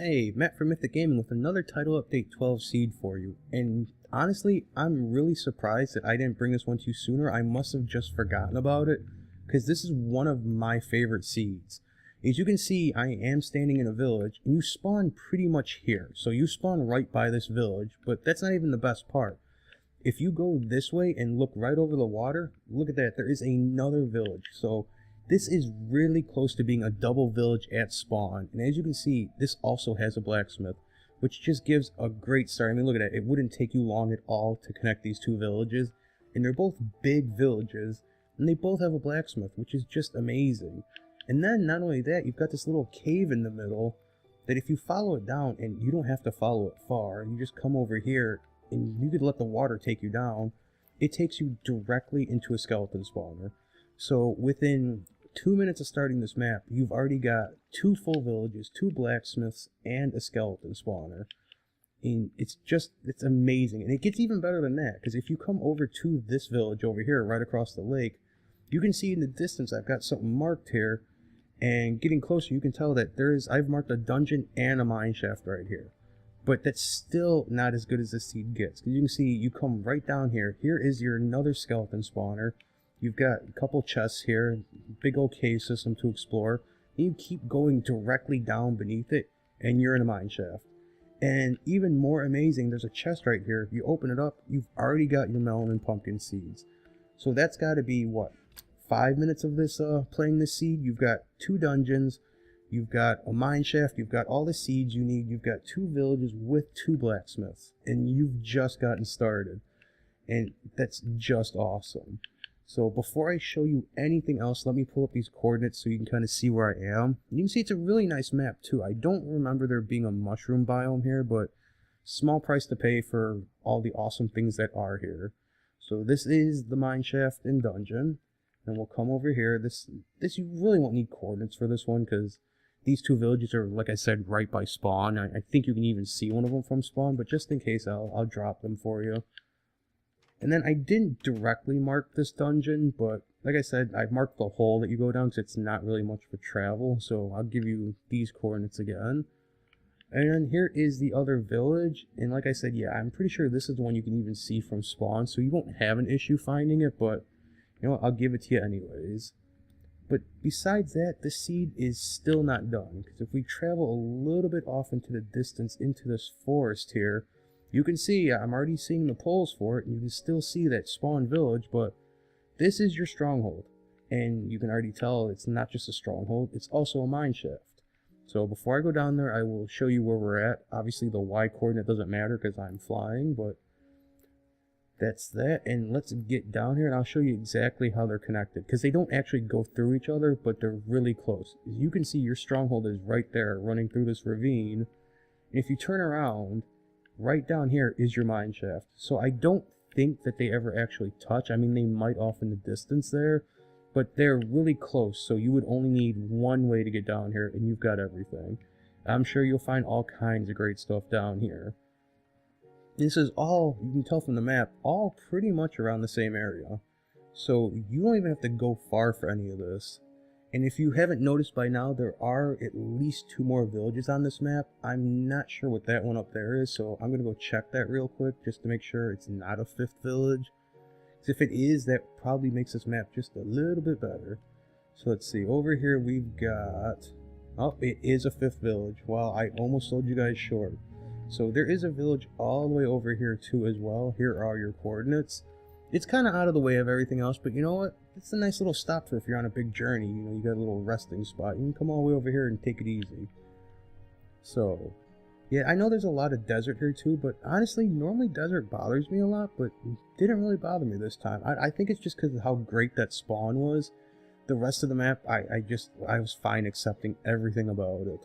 Hey, Matt from Mythic Gaming with another Title Update 12 seed for you. And honestly, I'm really surprised that I didn't bring this one to you sooner. I must have just forgotten about it, because this is one of my favorite seeds. As you can see, I am standing in a village, and you spawn pretty much here. So you spawn right by this village, but that's not even the best part. If you go this way and look right over the water, look at that, there is another village. So this is really close to being a double village at spawn, and as you can see, this also has a blacksmith, which just gives a great start. I mean, look at that, it wouldn't take you long at all to connect these two villages, and they're both big villages, and they both have a blacksmith, which is just amazing. And then, not only that, you've got this little cave in the middle, that if you follow it down, and you don't have to follow it far, you just come over here, and you could let the water take you down, it takes you directly into a skeleton spawner. So within 2 minutes of starting this map, you've already got 2 full villages, 2 blacksmiths, and a skeleton spawner. And it's amazing. And it gets even better than that, because if you come over to this village over here, right across the lake, you can see in the distance I've got something marked here, and getting closer you can tell that I've marked a dungeon and a mineshaft right here. But that's still not as good as this seed gets, because you can see you come right down here. Here is your another skeleton spawner. You've got a couple chests here, big old cave system to explore. And you keep going directly down beneath it, and you're in a mineshaft. And even more amazing, there's a chest right here. You open it up, you've already got your melon and pumpkin seeds. So that's got to be, what, 5 minutes of this playing this seed? You've got 2 dungeons, you've got a mineshaft, you've got all the seeds you need, you've got 2 villages with 2 blacksmiths, and you've just gotten started. And that's just awesome. So before I show you anything else, let me pull up these coordinates so you can kind of see where I am. You can see it's a really nice map too. I don't remember there being a mushroom biome here, but small price to pay for all the awesome things that are here. So this is the mineshaft and dungeon. And we'll come over here. This you really won't need coordinates for this one, because these 2 villages are, like I said, right by spawn. I think you can even see one of them from spawn, but just in case, I'll drop them for you. And then I didn't directly mark this dungeon, but like I said, I've marked the hole that you go down, because it's not really much for travel, so I'll give you these coordinates again. And then here is the other village, and like I said, yeah, I'm pretty sure this is the one you can even see from spawn, so you won't have an issue finding it, but you know what, I'll give it to you anyways. But besides that, this seed is still not done, because if we travel a little bit off into the distance into this forest here, you can see I'm already seeing the poles for it, and you can still see that spawn village, but this is your stronghold. And you can already tell it's not just a stronghold, it's also a mineshaft. So before I go down there, I will show you where we're at. Obviously the Y coordinate doesn't matter because I'm flying, but that's that. And let's get down here and I'll show you exactly how they're connected, because they don't actually go through each other, but they're really close. As you can see, your stronghold is right there running through this ravine. And if you turn around, right down here is your mineshaft. So I don't think that they ever actually touch. I mean, they might off in the distance there, but they're really close, so you would only need one way to get down here, and you've got everything. I'm sure you'll find all kinds of great stuff down here. This is all, you can tell from the map, all pretty much around the same area. So you don't even have to go far for any of this. And if you haven't noticed by now, there are at least 2 more villages on this map. I'm not sure what that one up there is, so I'm going to go check that real quick just to make sure it's not a 5th village. Because if it is, that probably makes this map just a little bit better. So let's see, over here we've got... Oh, it is a 5th village. Wow, I almost sold you guys short. So there is a village all the way over here too as well. Here are your coordinates. It's kind of out of the way of everything else, but you know what? It's a nice little stop for if you're on a big journey. You know, you got a little resting spot. You can come all the way over here and take it easy. So, yeah, I know there's a lot of desert here too, but honestly, normally desert bothers me a lot, but it didn't really bother me this time. I think it's just because of how great that spawn was. The rest of the map, I was fine accepting everything about it.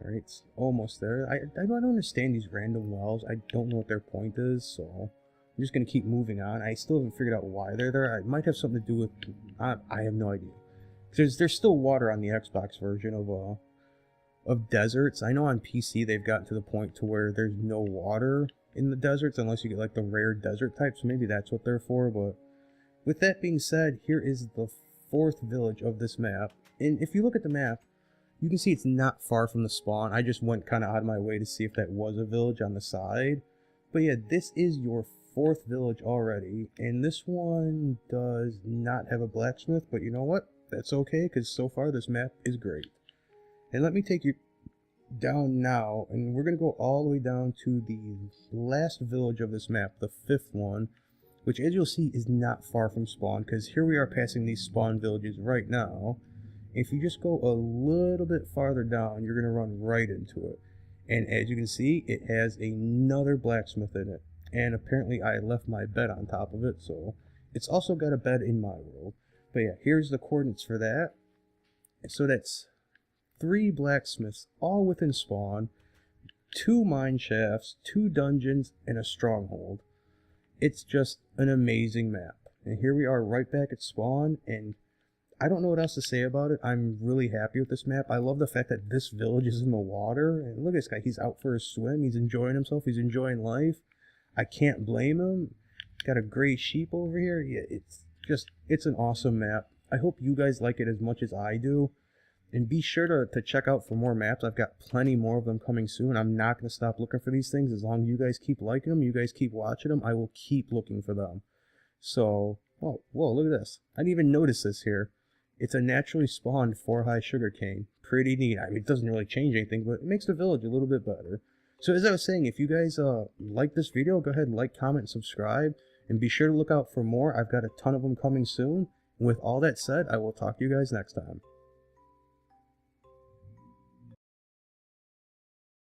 Alright, it's almost there. I don't understand these random wells. I don't know what their point is, so I'm just going to keep moving on. I still haven't figured out why they're there. It might have something to do with... I have no idea. There's still water on the Xbox version of deserts. I know on PC they've gotten to the point to where there's no water in the deserts unless you get like the rare desert type, so maybe that's what they're for. But with that being said, here is the 4th village of this map. And if you look at the map, You can see it's not far from the spawn. I just went kind of out of my way to see if that was a village on the side. But yeah, this is your 4th village already, and this one does not have a blacksmith, but you know what? That's okay, because so far this map is great. And let me take you down now, and we're going to go all the way down to the last village of this map, the 5th one, which as you'll see is not far from spawn, because here we are passing these spawn villages right now. If you just go a little bit farther down, you're going to run right into it. And as you can see, it has another blacksmith in it. And apparently I left my bed on top of it, so it's also got a bed in my world. But yeah, here's the coordinates for that. So that's 3 blacksmiths, all within spawn, 2 mine shafts, 2 dungeons, and a stronghold. It's just an amazing map. And here we are right back at spawn, and I don't know what else to say about it. I'm really happy with this map. I love the fact that this village is in the water. And look at this guy. He's out for a swim. He's enjoying himself. He's enjoying life. I can't blame him. Got a gray sheep over here. Yeah, it's an awesome map. I hope you guys like it as much as I do. And be sure to check out for more maps. I've got plenty more of them coming soon. I'm not going to stop looking for these things. As long as you guys keep liking them, you guys keep watching them, I will keep looking for them. So, oh, whoa, look at this. I didn't even notice this here. It's a naturally spawned 4-high sugarcane. Pretty neat. I mean, it doesn't really change anything, but it makes the village a little bit better. So as I was saying, if you guys like this video, go ahead and like, comment, and subscribe. And be sure to look out for more. I've got a ton of them coming soon. And with all that said, I will talk to you guys next time.